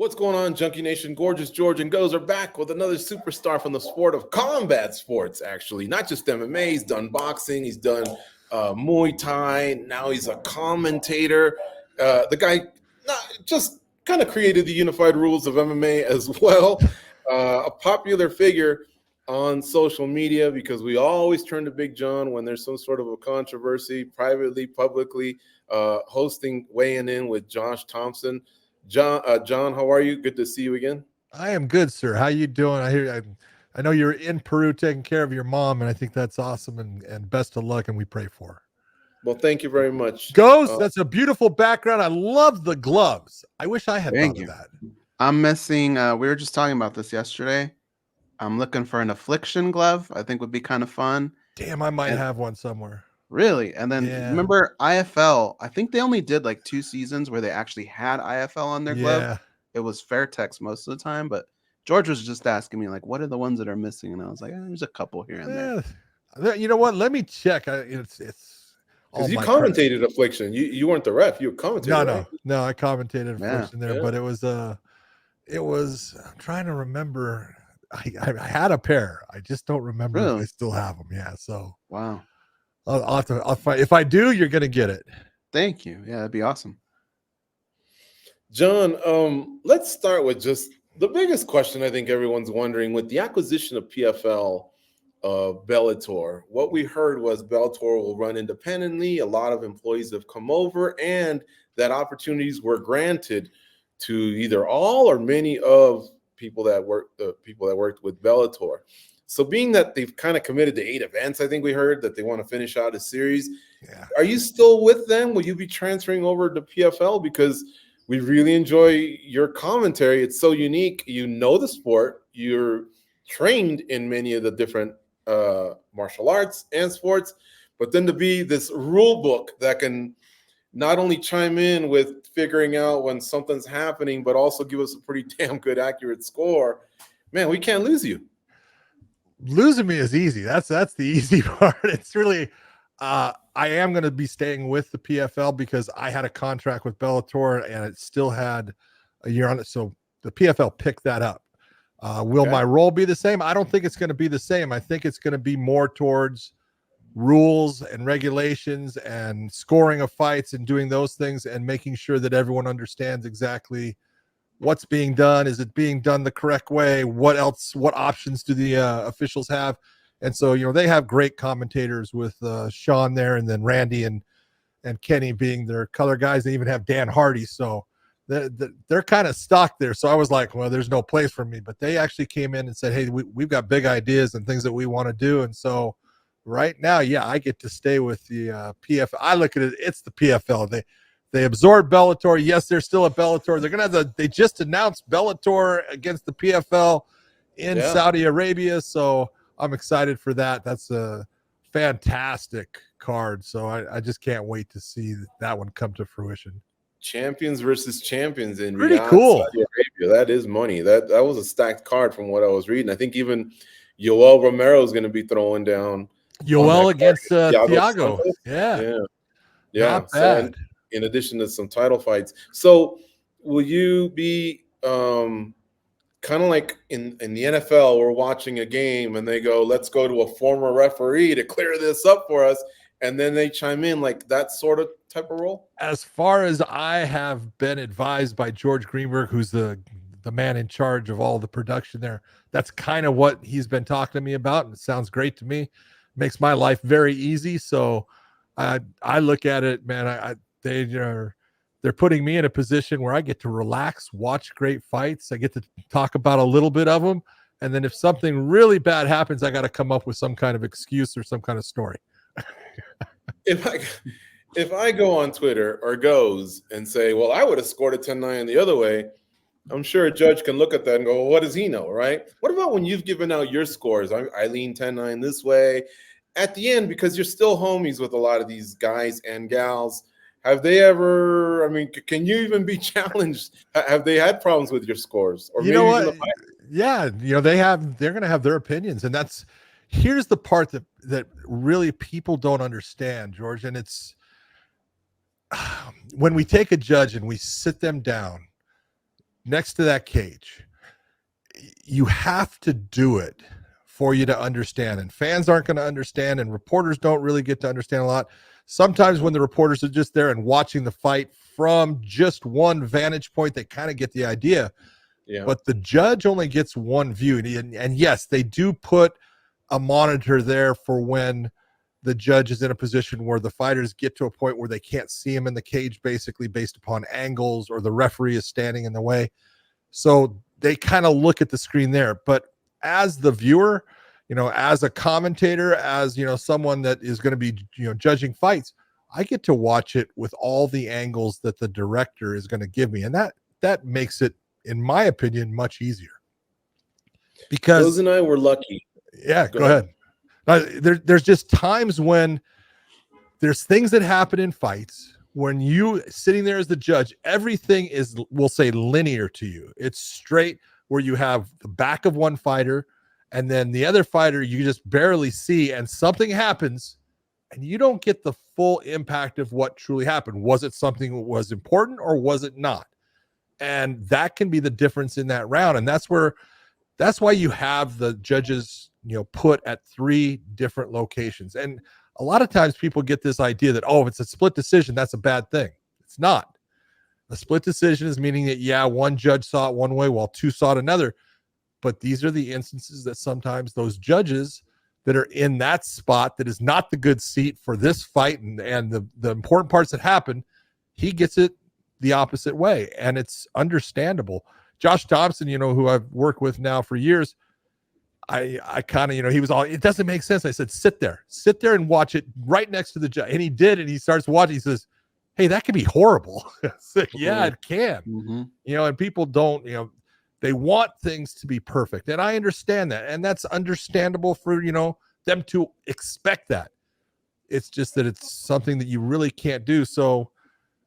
What's going on, Junkie Nation? Gorgeous George and Goes are back with another superstar from the sport of combat sports, actually. Not just MMA. He's done boxing. He's done Muay Thai. Now he's a commentator. The guy just kind of created the unified rules of MMA as well. A popular figure on social media because we always turn to Big John when there's some sort of a controversy, privately, publicly, hosting weighing in with Josh Thompson. John, how are you? Good to see you again. I am good, sir. How you doing? I know you're in Peru taking care of your mom, and I think that's awesome. And best of luck, and we pray for her. Well, thank you very much. Ghost, that's a beautiful background. I love the gloves. I wish I had Thank thought you. of that. I'm missing. We were just talking about this yesterday. I'm looking for an affliction glove. I think would be kind of fun. Damn, I might have one somewhere. Really? And then remember IFL, I think they only did like 2 seasons where they actually had IFL on their glove. It was Fairtex most of the time, but George was just asking me like, what are the ones that are missing? And I was like, there's a couple here and there. You know what? Let me check. It's because you commentated Affliction. You weren't the ref. You were commentating. No, I commentated Affliction there, but it was I'm trying to remember. I had a pair. I just don't remember if I still have them. Yeah. So wow. I'll find, if I do, you're gonna get it. Thank you. Yeah, that'd be awesome. John, let's start with just the biggest question I think everyone's wondering with the acquisition of PFL, Bellator. What we heard was Bellator will run independently. A lot of employees have come over, and that opportunities were granted to either all or many of the people that worked with Bellator. So being that they've kind of committed to 8 events, I think we heard that they want to finish out a series. Yeah. Are you still with them? Will you be transferring over to PFL? Because we really enjoy your commentary. It's so unique. You know the sport. You're trained in many of the different martial arts and sports. But then to be this rule book that can not only chime in with figuring out when something's happening, but also give us a pretty damn good accurate score. Man, we can't lose you. Losing me is easy. That's the easy part. It's really I am going to be staying with the PFL because I had a contract with Bellator and it still had a year on it. So the PFL picked that up. Will my role be the same? I don't think it's going to be the same. I think it's going to be more towards rules and regulations and scoring of fights and doing those things and making sure that everyone understands exactly what's being done. Is it being done the correct way? What options do the officials have? And so, they have great commentators with Sean there, and then Randy and Kenny being their color guys. They even have Dan Hardy. So they're kind of stuck there. So I was like, well, there's no place for me. But they actually came in and said, hey, we've got big ideas and things that we want to do. And so right now, I get to stay with the PFL. I look at it, it's the PFL. They absorbed Bellator. Yes, they're still at Bellator. They're going to have they just announced Bellator against the PFL in Saudi Arabia. So I'm excited for that. That's a fantastic card. So I just can't wait to see that one come to fruition. Champions versus champions in pretty Riyadh, cool. Saudi Arabia. That is money. That was a stacked card from what I was reading. I think even Yoel Romero is going to be throwing down. Yoel against Thiago. Yeah. Not bad. So, in addition to some title fights. So will you be kind of like in the NFL, we're watching a game and they go, let's go to a former referee to clear this up for us. And then they chime in, like that sort of type of role? As far as I have been advised by George Greenberg, who's the man in charge of all the production there, that's kind of what he's been talking to me about. And it sounds great to me. Makes my life very easy. So I look at it, man, they're putting me in a position where I get to relax, watch great fights. I get to talk about a little bit of them. And then if something really bad happens, I got to come up with some kind of excuse or some kind of story. If I go on Twitter or goes and say, well, I would have scored a 10-9 the other way, I'm sure a judge can look at that and go, well, what does he know, right? What about when you've given out your scores? I lean 10-9 this way. At the end, because you're still homies with a lot of these guys and gals, have they ever, can you even be challenged? Have they had problems with your scores? Or you know what? Yeah, they're going to have their opinions. And here's the part that really people don't understand, George. And it's when we take a judge and we sit them down, next to that cage. You have to do it for you to understand, and fans aren't going to understand, and reporters don't really get to understand a lot. Sometimes when the reporters are just there and watching the fight from just one vantage point, they kind of get the idea. Yeah. But the judge only gets one view. And yes, they do put a monitor there for when the judge is in a position where the fighters get to a point where they can't see him in the cage, basically based upon angles, or the referee is standing in the way. So they kind of look at the screen there. But as the viewer, as a commentator, as, someone that is going to be, judging fights, I get to watch it with all the angles that the director is going to give me. And that makes it, in my opinion, much easier. Because Rose and I were lucky. Yeah, go ahead. There's just times when there's things that happen in fights when you sitting there as the judge, everything is, we'll say, linear to you. It's straight, where you have the back of one fighter and then the other fighter you just barely see, and something happens and you don't get the full impact of what truly happened. Was it something that was important or was it not? And that can be the difference in that round. And that's why you have the judges, put at 3 different locations. And a lot of times people get this idea that, if it's a split decision, that's a bad thing. It's not. A split decision is meaning that, one judge saw it one way while 2 saw it another. But these are the instances that sometimes those judges that are in that spot that is not the good seat for this fight and the important parts that happen, he gets it the opposite way. And it's understandable. Josh Thompson, who I've worked with now for years, I kind of, he was all, it doesn't make sense. I said, sit there and watch it right next to the judge. And he did. And he starts watching. He says, hey, that could be horrible. Like, yeah, it can. Mm-hmm. And people don't, they want things to be perfect. And I understand that. And that's understandable for, them to expect that. It's just that it's something that you really can't do. So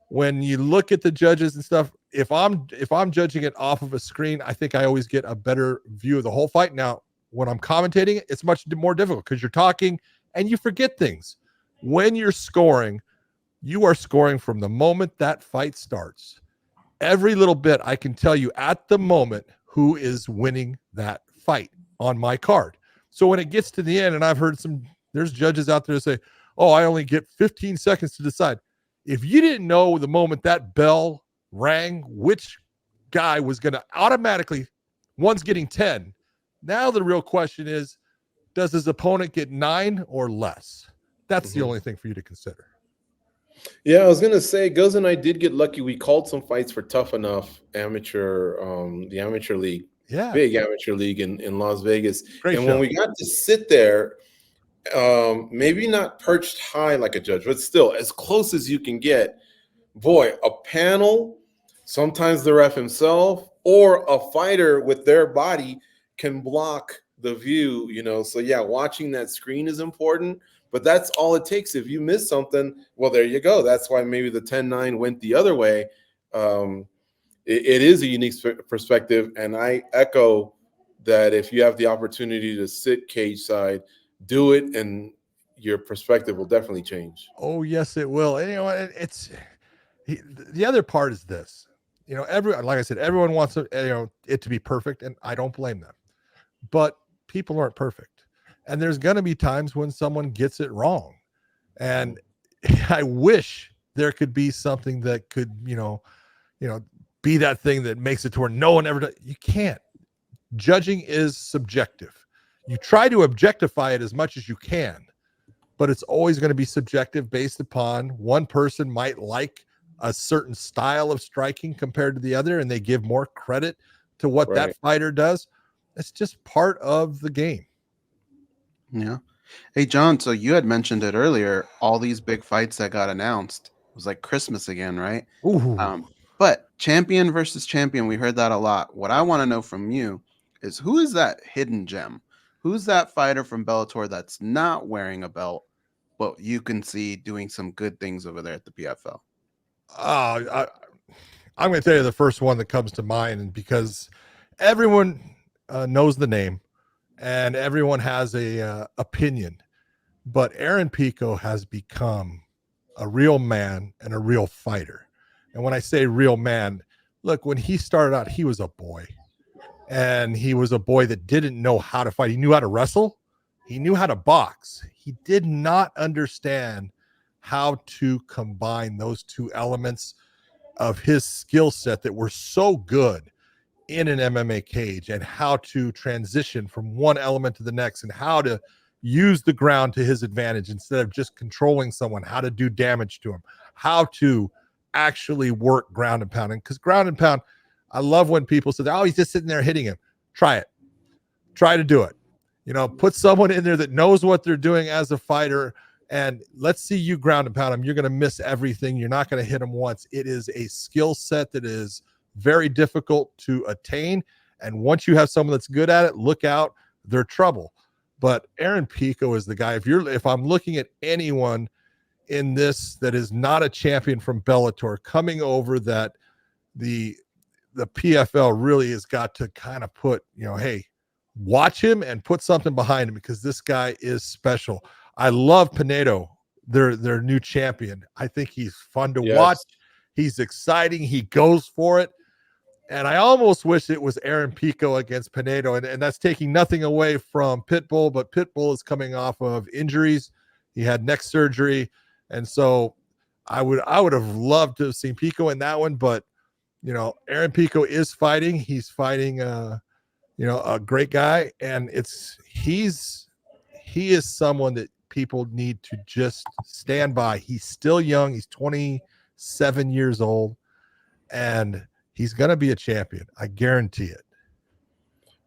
when you look at the judges and stuff, if I'm judging it off of a screen, I think I always get a better view of the whole fight. Now, when I'm commentating it, it's much more difficult because you're talking and you forget things. When you're scoring, you are scoring from the moment that fight starts. Every little bit, I can tell you at the moment who is winning that fight on my card. So when it gets to the end, and I've heard there's judges out there say, I only get 15 seconds to decide. If you didn't know the moment that bell rang, which guy was going to automatically, one's getting 10. Now the real question is, does his opponent get 9 or less? That's the only thing for you to consider. Yeah, I was going to say, Goz and I did get lucky. We called some fights for Tough Enough amateur, the amateur league, big amateur league in Las Vegas. Great and show. When we got to sit there, maybe not perched high like a judge, but still as close as you can get, boy, a panel, sometimes the ref himself, or a fighter with their body can block the view, So yeah, watching that screen is important, but that's all it takes. If you miss something, well, there you go. That's why maybe the 10-9 went the other way. It is a unique perspective, and I echo that if you have the opportunity to sit cage side, do it, and your perspective will definitely change. Oh, yes, it will. And it's the other part is this. Like I said, everyone wants it to be perfect, and I don't blame them. But people aren't perfect. And there's going to be times when someone gets it wrong. And I wish there could be something that could, be that thing that makes it to where no one ever does. You can't. Judging is subjective. You try to objectify it as much as you can, but it's always going to be subjective based upon one person might like a certain style of striking compared to the other, and they give more credit to what that fighter does. It's just part of the game. Yeah. Hey, John, so you had mentioned it earlier, all these big fights that got announced. It was like Christmas again, right? Ooh. But champion versus champion, we heard that a lot. What I want to know from you is, who is that hidden gem? Who's that fighter from Bellator that's not wearing a belt, but you can see doing some good things over there at the PFL? I'm going to tell you the first one that comes to mind, and because everyone knows the name and everyone has a opinion, but Aaron Pico has become a real man and a real fighter. And when I say real man, look, when he started out, he was a boy. And he was a boy that didn't know how to fight. He knew how to wrestle. He knew how to box. He did not understand how to combine those two elements of his skill set that were so good in an MMA cage, and how to transition from one element to the next, and how to use the ground to his advantage instead of just controlling someone, how to do damage to him, how to actually work ground and pound. And because ground and pound, I love when people say, oh, he's just sitting there hitting him. Try it. Try to do it. Put someone in there that knows what they're doing as a fighter, and let's see you ground and pound him. You're going to miss everything. You're not going to hit him once. It is a skill set that is very difficult to attain. And once you have someone that's good at it, look out, they're trouble. But Aaron Pico is the guy. If I'm looking at anyone in this that is not a champion from Bellator coming over, that the PFL really has got to kind of put, hey, watch him and put something behind him, because this guy is special. I love Pinedo, their new champion. I think he's fun to watch. He's exciting. He goes for it. And I almost wish it was Aaron Pico against Pinedo. And that's taking nothing away from Pitbull, but Pitbull is coming off of injuries. He had neck surgery. And so I would have loved to have seen Pico in that one. But, Aaron Pico is fighting. He's fighting, a great guy. And he is someone that people need to just stand by. He's still young. He's 27 years old. And he's going to be a champion. I guarantee it.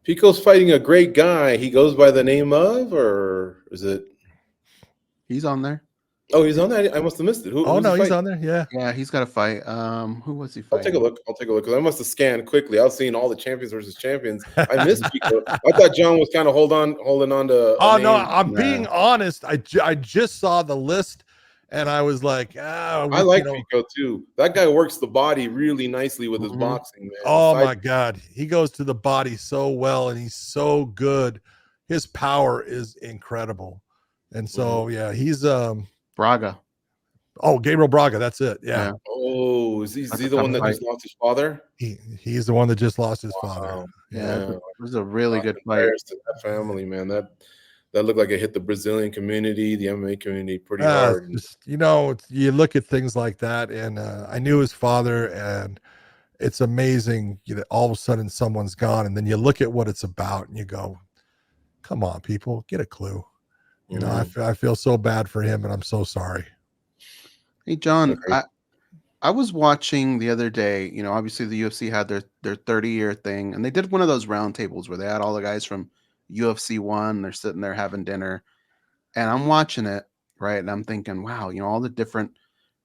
Pico's fighting a great guy. He goes by the name of, or is it? He's on there. Oh, he's on there. I must have missed it. He's on there. Yeah. Yeah, he's got a fight. Who was he fighting? I'll take a look because I must have scanned quickly. I was seeing all the champions versus champions. I missed Pico. I thought John was kind of holding on to. Oh no, I'm being honest. I just saw the list. And I was like, I like Pico too. That guy works the body really nicely with his boxing, man. Oh my God. He goes to the body so well, and he's so good. His power is incredible. And so, he's Braga. Oh, Gabriel Braga. That's it. Yeah. Oh, is he the one that just lost his father? He's the one that just lost his father. Yeah. It was a really good fight. To that family, man. That looked like it hit the Brazilian community, the MMA community pretty hard. You look at things like that, and I knew his father, and it's amazing that all of a sudden someone's gone, and then you look at what it's about, and you go, come on, people, get a clue. I feel so bad for him, and I'm so sorry. Hey, John, I was watching the other day, obviously the UFC had their 30-year thing, and they did one of those round tables where they had all the guys from UFC 1, they're sitting there having dinner, and I'm watching it, right? And I'm thinking, wow, all the different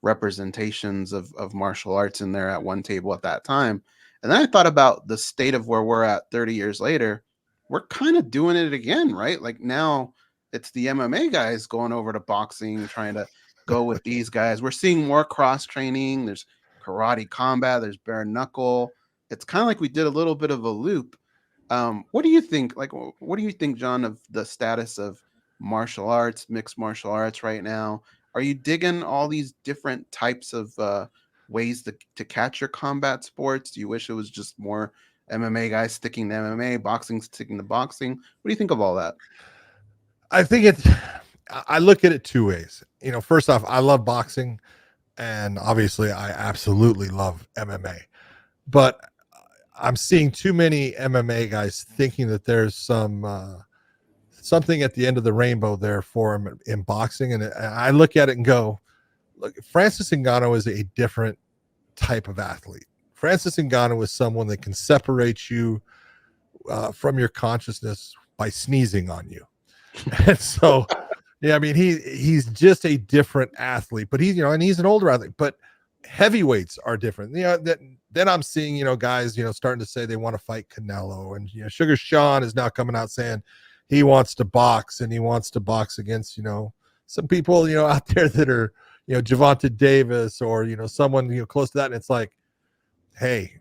representations of martial arts in there at one table at that time. And then I thought about the state of where we're at 30 years later. We're kind of doing it again, right? Like now it's the MMA guys going over to boxing, trying to go with these guys. We're seeing more cross training. There's karate combat. There's bare knuckle. It's kind of like we did a little bit of a loop. What do you think? What do you think, John, of the status of martial arts, mixed martial arts right now? Are you digging all these different types of ways to catch your combat sports? Do you wish it was just more MMA guys sticking to MMA, boxing sticking to boxing? What do you think of all that? I look at it two ways. First off, I love boxing, and obviously I absolutely love MMA, but I'm seeing too many MMA guys thinking that there's something at the end of the rainbow there for him in boxing. And I look at it and go, look, Francis Ngannou is a different type of athlete. Francis Ngannou is someone that can separate you from your consciousness by sneezing on you. And so, he's just a different athlete, but and he's an older athlete, but heavyweights are different. Then I'm seeing, guys, starting to say they want to fight Canelo, and Sugar Sean is now coming out saying he wants to box, and he wants to box against, some people, out there that are, Gervonta Davis or, someone, close to that. And it's like, hey,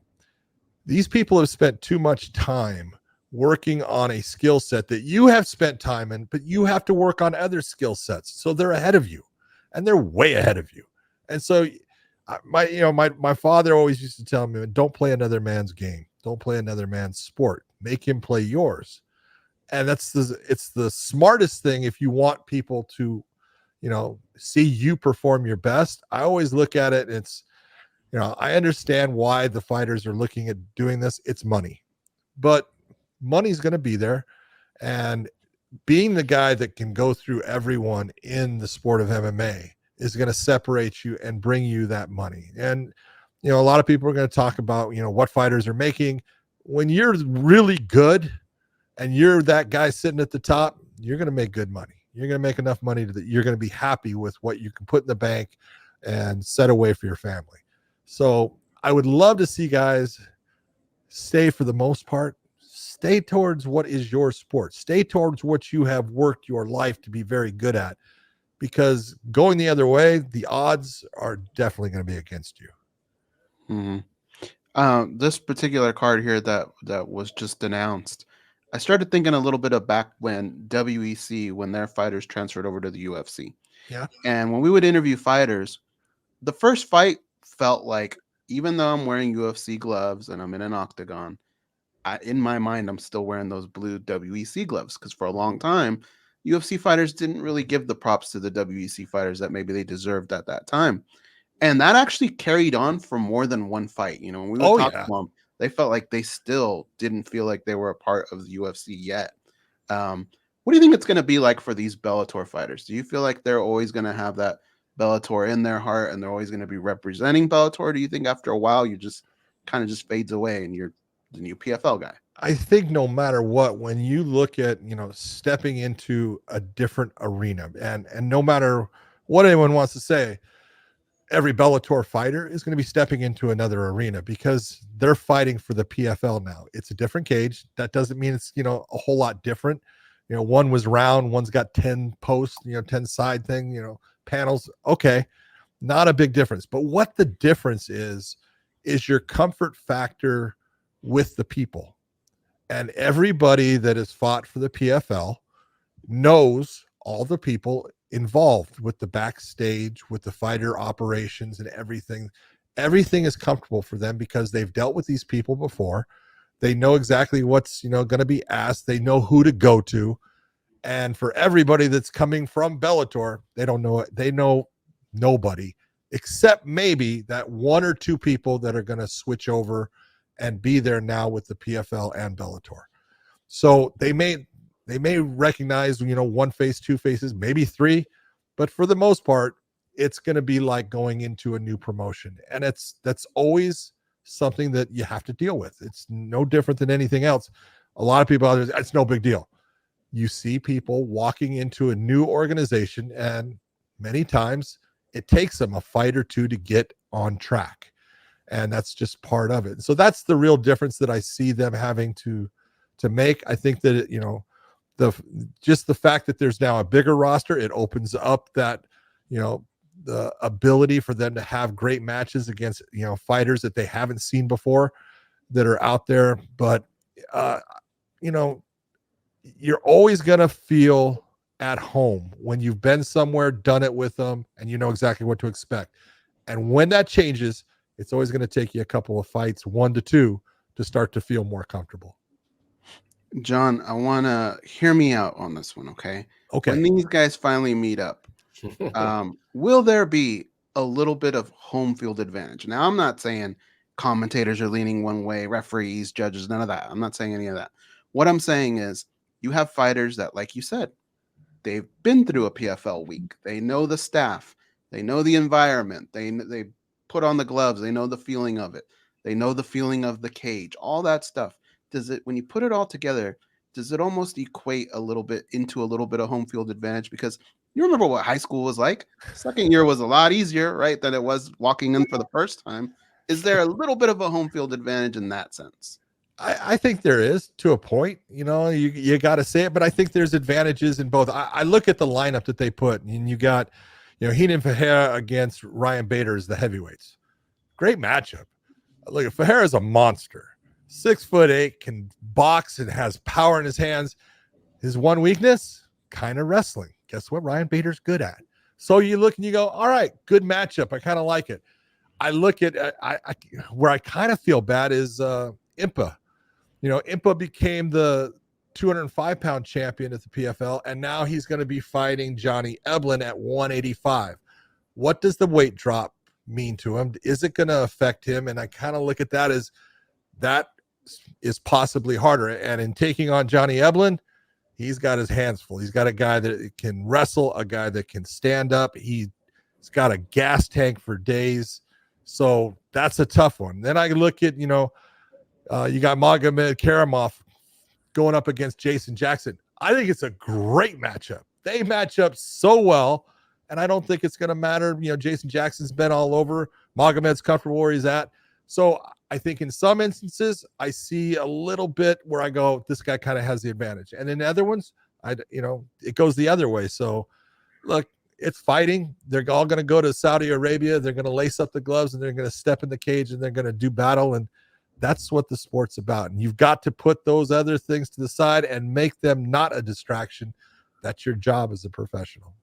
these people have spent too much time working on a skill set that you have spent time in, but you have to work on other skill sets. So they're ahead of you, and they're way ahead of you. And so my father always used to tell me, don't play another man's game. Don't play another man's sport. Make him play yours. And it's the smartest thing if you want people to, see you perform your best. I always look at it. It's, I understand why the fighters are looking at doing this. It's money, but money's going to be there. And being the guy that can go through everyone in the sport of MMA is going to separate you and bring you that money. And, a lot of people are going to talk about, what fighters are making. When you're really good and you're that guy sitting at the top, you're going to make good money. You're going to make enough money that you're going to be happy with what you can put in the bank and set away for your family. So I would love to see guys stay, for the most part, stay towards what is your sport. Stay towards what you have worked your life to be very good at, because going the other way, the odds are definitely going to be against you. Mm-hmm. This particular card here that was just announced, I started thinking a little bit of back when WEC, when their fighters transferred over to the UFC. Yeah. And when we would interview fighters, the first fight felt like, even though I'm wearing UFC gloves and I'm in an octagon, in my mind, I'm still wearing those blue WEC gloves, because for a long time, UFC fighters didn't really give the props to the WEC fighters that maybe they deserved at that time. And that actually carried on for more than one fight. When we would talk to them, they felt like they still didn't feel like they were a part of the UFC yet. What do you think it's going to be like for these Bellator fighters? Do you feel like they're always going to have that Bellator in their heart and they're always going to be representing Bellator? Do you think after a while you just kind of just fades away and you're the new PFL guy? I think no matter what, when you look at, stepping into a different arena, and no matter what anyone wants to say, every Bellator fighter is going to be stepping into another arena because they're fighting for the PFL now. It's a different cage. That doesn't mean it's, a whole lot different. One was round, one's got 10 posts, 10 side thing, panels. Okay. Not a big difference. But what the difference is your comfort factor with the people. And everybody that has fought for the PFL knows all the people involved with the backstage, with the fighter operations and everything. Everything is comfortable for them because they've dealt with these people before. They know exactly what's, going to be asked. They know who to go to. And for everybody that's coming from Bellator, they don't know it. They know nobody except maybe that one or two people that are going to switch over and be there now with the PFL and Bellator. So they may recognize, one face, two faces, maybe three, but for the most part, it's going to be like going into a new promotion. And that's always something that you have to deal with. It's no different than anything else. A lot of people out there, it's no big deal. You see people walking into a new organization, and many times it takes them a fight or two to get on track. And that's just part of it. So that's the real difference that I see them having to make. I think that, the fact that there's now a bigger roster, it opens up that, the ability for them to have great matches against, fighters that they haven't seen before that are out there. But, you're always going to feel at home when you've been somewhere, done it with them, and you know exactly what to expect. And when that changes, it's always going to take you a couple of fights, 1 to 2, to start to feel more comfortable. John, I want to hear me out on this one, okay? Okay. When these guys finally meet up, will there be a little bit of home field advantage? Now, I'm not saying commentators are leaning one way, referees, judges, none of that. I'm not saying any of that. What I'm saying is you have fighters that, like you said, they've been through a PFL week. They know the staff. They know the environment. They put on the gloves. They know the feeling of it. They know the feeling of the cage, all that stuff. When you put it all together, does it almost equate a little bit into a little bit of home field advantage? Because you remember what high school was like. Second year was a lot easier, right, than it was walking in for the first time. Is there a little bit of a home field advantage in that sense? I think there is, to a point. You got to say it, but I think there's advantages in both. I look at the lineup that they put, and you got, Heenan Fajera against Ryan Bader as the heavyweights. Great matchup. Look, Fajera is a monster. 6'8", can box and has power in his hands. His one weakness, kind of wrestling. Guess what? Ryan Bader's good at. So you look and you go, all right, good matchup. I kind of like it. I look at where I kind of feel bad is Impa. Impa became the 205-pound champion at the PFL, and now he's going to be fighting Johnny Eblen at 185. What does the weight drop mean to him? Is it going to affect him? And I kind of look at that as that is possibly harder. And in taking on Johnny Eblen, he's got his hands full. He's got a guy that can wrestle, a guy that can stand up. He's got a gas tank for days. So that's a tough one. Then I look at, you got Magomed Karamov going up against Jason Jackson. I think it's a great matchup. They match up so well, and I don't think it's going to matter. Jason Jackson's been all over. Magomed's comfortable where he's at. So I think in some instances, I see a little bit where I go, this guy kind of has the advantage. And in other ones, it goes the other way. So look, it's fighting. They're all going to go to Saudi Arabia. They're going to lace up the gloves and they're going to step in the cage and they're going to do battle. And that's what the sport's about. And you've got to put those other things to the side and make them not a distraction. That's your job as a professional.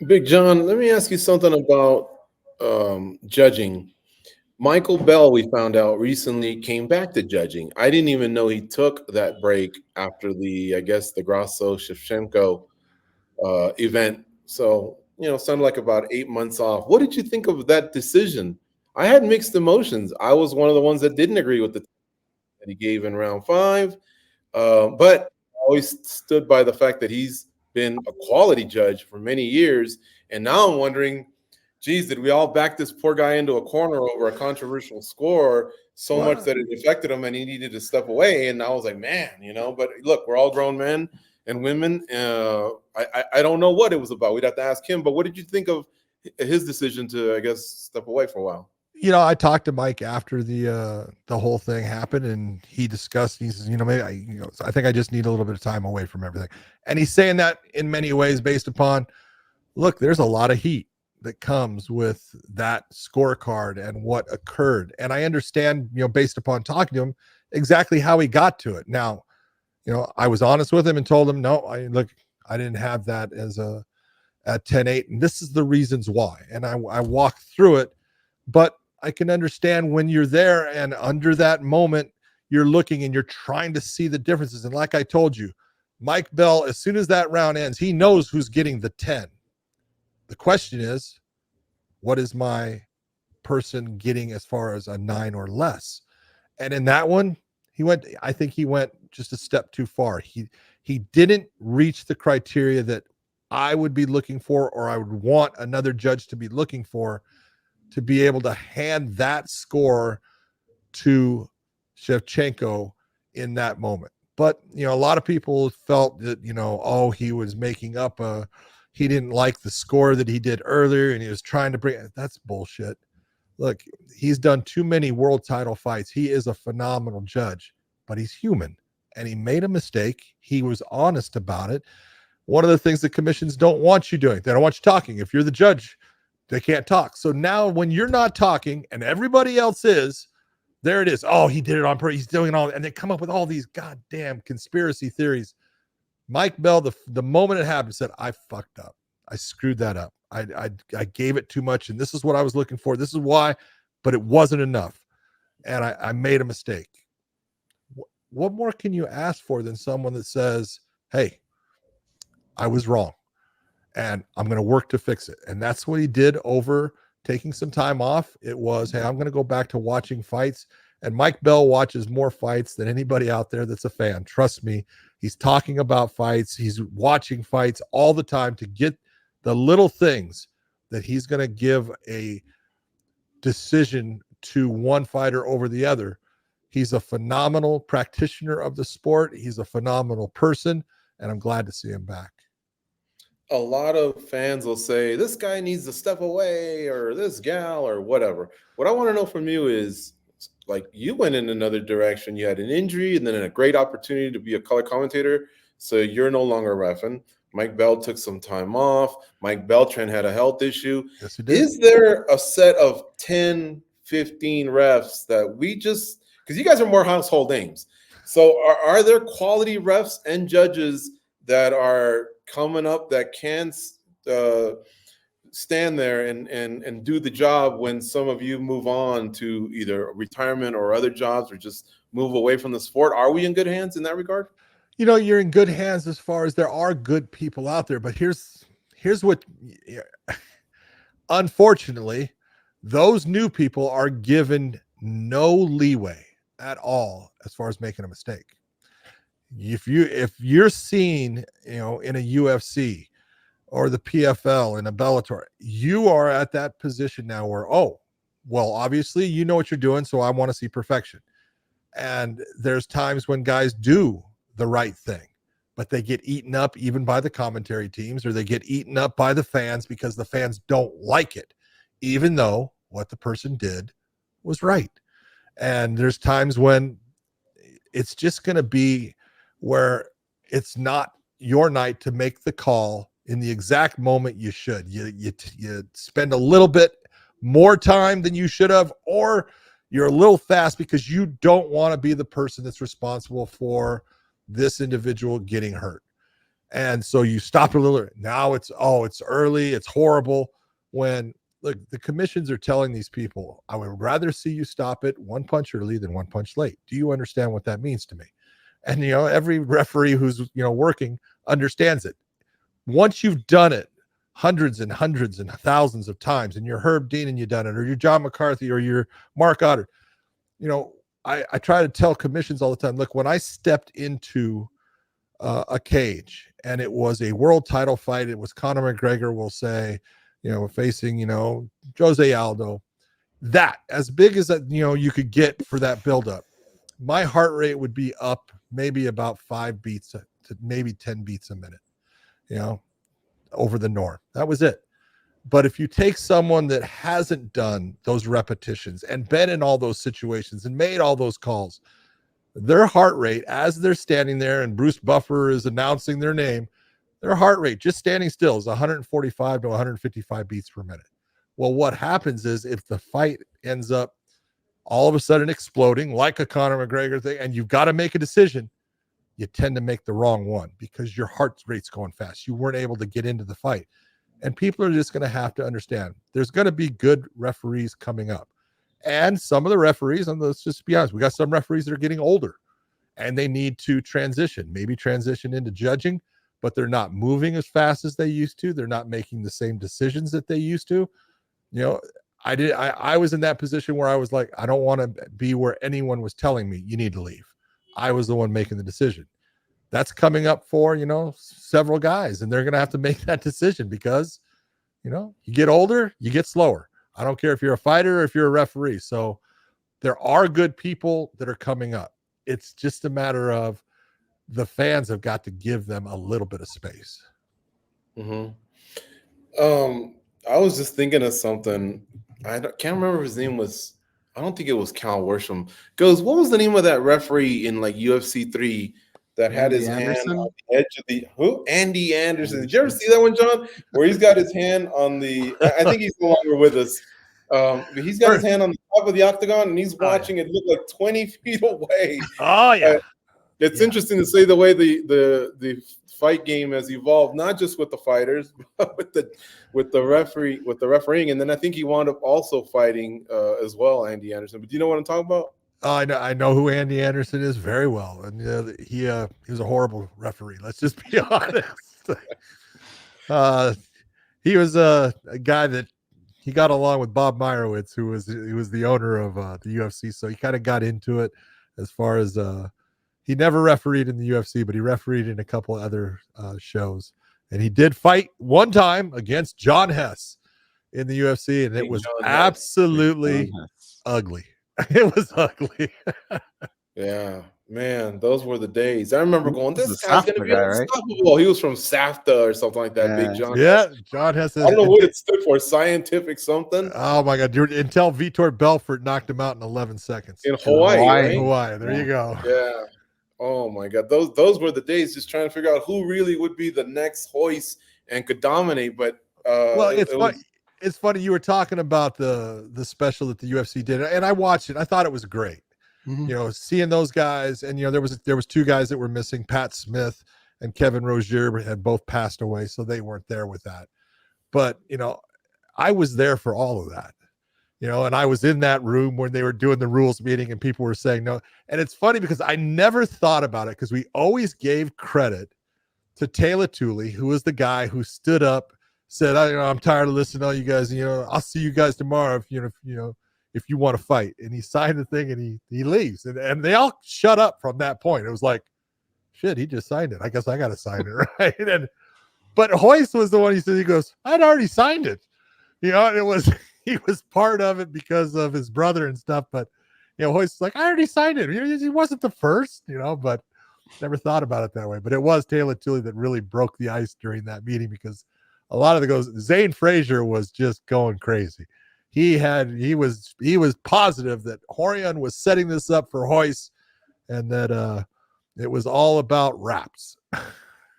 Big John, let me ask you something about judging. Michael Bell, we found out recently, came back to judging. I didn't even know he took that break after the Grasso-Shevchenko event. So, sounded like about 8 months off. What did you think of that decision? I had mixed emotions. I was one of the ones that didn't agree with the that he gave in round 5, but I always stood by the fact that he's been a quality judge for many years. And now I'm wondering, geez, did we all back this poor guy into a corner over a controversial score so much that it affected him and he needed to step away? And I was like, man, but look, we're all grown men and women. I don't know what it was about. We'd have to ask him. But what did you think of his decision to, I guess, step away for a while? I talked to Mike after the whole thing happened, and he discussed. He says, maybe I think I just need a little bit of time away from everything. And he's saying that in many ways based upon, look, there's a lot of heat that comes with that scorecard and what occurred. And I understand, based upon talking to him, exactly how he got to it. Now, I was honest with him and told him, no, I didn't have that as at 10-8, and this is the reasons why. And I walked through it, but I can understand when you're there and under that moment, you're looking and you're trying to see the differences. And like I told you, Mike Bell, as soon as that round ends, he knows who's getting the 10. The question is, what is my person getting as far as a 9 or less? And in that one, I think he went just a step too far. He didn't reach the criteria that I would be looking for, or I would want another judge to be looking for, to be able to hand that score to Shevchenko in that moment. But, a lot of people felt that, he was making up he didn't like the score that he did earlier and he was trying to bring, that's bullshit. Look, he's done too many world title fights. He is a phenomenal judge, but he's human and he made a mistake. He was honest about it. One of the things that commissions don't want you doing, they don't want you talking. If you're the judge, they can't talk. So now when you're not talking and everybody else is, there it is. Oh, he did it on purpose. He's doing it all. And they come up with all these goddamn conspiracy theories. Mike Bell, the moment it happened, said, I fucked up. I screwed that up. I gave it too much. And this is what I was looking for. This is why, but it wasn't enough. And I made a mistake. What more can you ask for than someone that says, hey, I was wrong, and I'm going to work to fix it? And that's what he did over taking some time off. It was, hey, I'm going to go back to watching fights. And Mike Bell watches more fights than anybody out there that's a fan. Trust me. He's talking about fights. He's watching fights all the time to get the little things that he's going to give a decision to one fighter over the other. He's a phenomenal practitioner of the sport. He's a phenomenal person, and I'm glad to see him back. A lot of fans will say, this guy needs to step away, or this gal, or whatever. What I want to know from you is, like, you went in another direction. You had an injury and then a great opportunity to be a color commentator. So you're no longer reffing. Mike Bell took some time off. Mike Beltran had a health issue. Yes, he did. Is there a set of 10, 15 refs that we just, because you guys are more household names. So are there quality refs and judges that are coming up that can stand there and do the job when some of you move on to either retirement or other jobs or just move away from the sport? Are we in good hands in that regard? You're in good hands as far as there are good people out there, but here's what, unfortunately, those new people are given no leeway at all as far as making a mistake. If you're seen, in a UFC or the PFL in a Bellator, you are at that position now where, oh, well, obviously you know what you're doing, so I want to see perfection. And there's times when guys do the right thing, but they get eaten up even by the commentary teams, or they get eaten up by the fans because the fans don't like it, even though what the person did was right. And there's times when it's just going to be where it's not your night to make the call in the exact moment you should. You spend a little bit more time than you should have, or you're a little fast because you don't want to be the person that's responsible for this individual getting hurt. And so you stop a little. Now it's early, it's horrible. When look, the commissions are telling these people, I would rather see you stop it one punch early than one punch late. Do you understand what that means to me? And every referee who's working understands it. Once you've done it hundreds and hundreds and thousands of times, and you're Herb Dean and you've done it, or you're John McCarthy, or you're Mark Otter, I try to tell commissions all the time, look, when I stepped into a cage and it was a world title fight, it was Conor McGregor, we'll say, facing, Jose Aldo, that as big as that, you could get for that buildup, my heart rate would be up maybe about 5 beats to maybe 10 beats a minute, over the norm. That was it. But if you take someone that hasn't done those repetitions and been in all those situations and made all those calls, their heart rate as they're standing there and Bruce Buffer is announcing their name, their heart rate just standing still is 145 to 155 beats per minute. Well, what happens is if the fight ends up all of a sudden exploding like a Conor McGregor thing, and you've got to make a decision, you tend to make the wrong one because your heart rate's going fast. You weren't able to get into the fight. And people are just going to have to understand there's going to be good referees coming up. And some of the referees, and let's just be honest, we got some referees that are getting older and they need to maybe transition into judging, but they're not moving as fast as they used to. They're not making the same decisions that they used to. I was in that position where I was like, I don't want to be where anyone was telling me you need to leave. I was the one making the decision. That's coming up for, several guys, and they're going to have to make that decision because, you get older, you get slower. I don't care if you're a fighter or if you're a referee. So there are good people that are coming up. It's just a matter of the fans have got to give them a little bit of space. Mm-hmm. I was just thinking of something. I can't remember if his name was, I don't think it was Cal Worsham. Goes, what was the name of that referee in like UFC 3 that had his hand on the edge of the Andy Anderson? Did you ever see that one, John? Where he's got his hand on the, I think he's no longer with us. But he's got his hand on the top of the octagon and he's watching it look like 20 feet away. Oh yeah. It's interesting to say the way the fight game has evolved, not just with the fighters, but with the refereeing. And then I think he wound up also fighting as well, Andy Anderson. But do you know what I'm talking about? I know who Andy Anderson is very well, and he was a horrible referee. Let's just be honest. He was a guy that he got along with Bob Meyerowitz, who was the owner of the UFC. So he kind of got into it as far as he never refereed in the UFC, but he refereed in a couple of other shows, and he did fight one time against John Hess in the UFC, and it was absolutely ugly. It was ugly. Yeah, man, those were the days. I remember going, this guy's going to be unstoppable. Right? He was from SAFTA or something like that. Yeah. Big John. Yeah, John Hess. I don't know what it stood for. Scientific something. Oh my God! Until Vitor Belfort knocked him out in 11 seconds in Hawaii. Right? Hawaii. There you go. Yeah. Oh my God, those were the days. Just trying to figure out who really would be the next Hoist and could dominate. But it's funny you were talking about the special that the UFC did, and I watched it. I thought it was great. Mm-hmm. Seeing those guys, and there was 2 guys that were missing. Pat Smith and Kevin Rozier had both passed away, so they weren't there with that. But I was there for all of that, you know, and I was in that room when they were doing the rules meeting and people were saying no. And it's funny because I never thought about it because we always gave credit to Taylor Tooley, who was the guy who stood up, said, I'm tired of listening to all you guys. You know, I'll see you guys tomorrow if you want to fight. And he signed the thing and he leaves. And they all shut up from that point. It was like, shit, he just signed it. I guess I got to sign it, right? But Hoist was the one, he goes, I'd already signed it. You know, and he was part of it because of his brother and stuff. But, you know, Hoist's like, I already signed it. He wasn't the first, you know, but never thought about it that way. But it was Taylor Tooley that really broke the ice during that meeting because a lot of Zane Frazier was just going crazy. He was positive that Horion was setting this up for Hoist and that it was all about raps.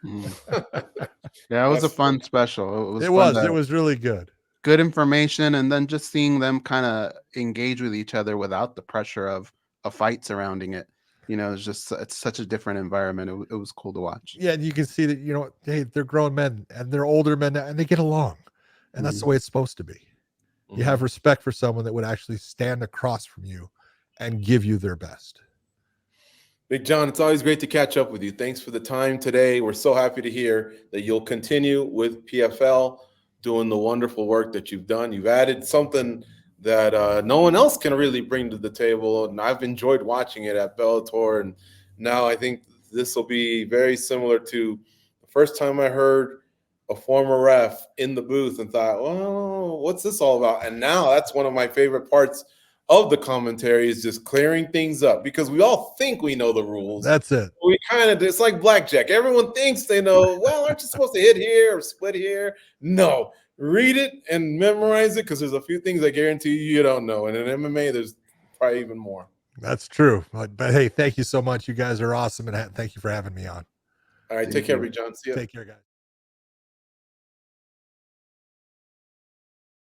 Yeah, it was a fun special. It was really good. Good information, and then just seeing them kind of engage with each other without the pressure of a fight surrounding it. You know, it's such a different environment. It was cool to watch. Yeah, and you can see that, you know, hey, they're grown men and they're older men and they get along. And that's the way it's supposed to be. You have respect for someone that would actually stand across from you and give you their best. Big John, it's always great to catch up with you. Thanks for the time today. We're so happy to hear that you'll continue with PFL, doing the wonderful work that you've done. You've added something that no one else can really bring to the table, and I've enjoyed watching it at Bellator. And now I think this will be very similar to the first time I heard a former ref in the booth and thought, well, what's this all about? And now that's one of my favorite parts of the commentary, is just clearing things up, because we all think we know the rules. That's it. We it's like blackjack. Everyone thinks they know, well, aren't you supposed to hit here or split here? No, read it and memorize it, because there's a few things I guarantee you don't know. And in MMA, there's probably even more. That's true. But hey, thank you so much. You guys are awesome. And thank you for having me on. All right. Take care, Big John. See you. Take care, guys.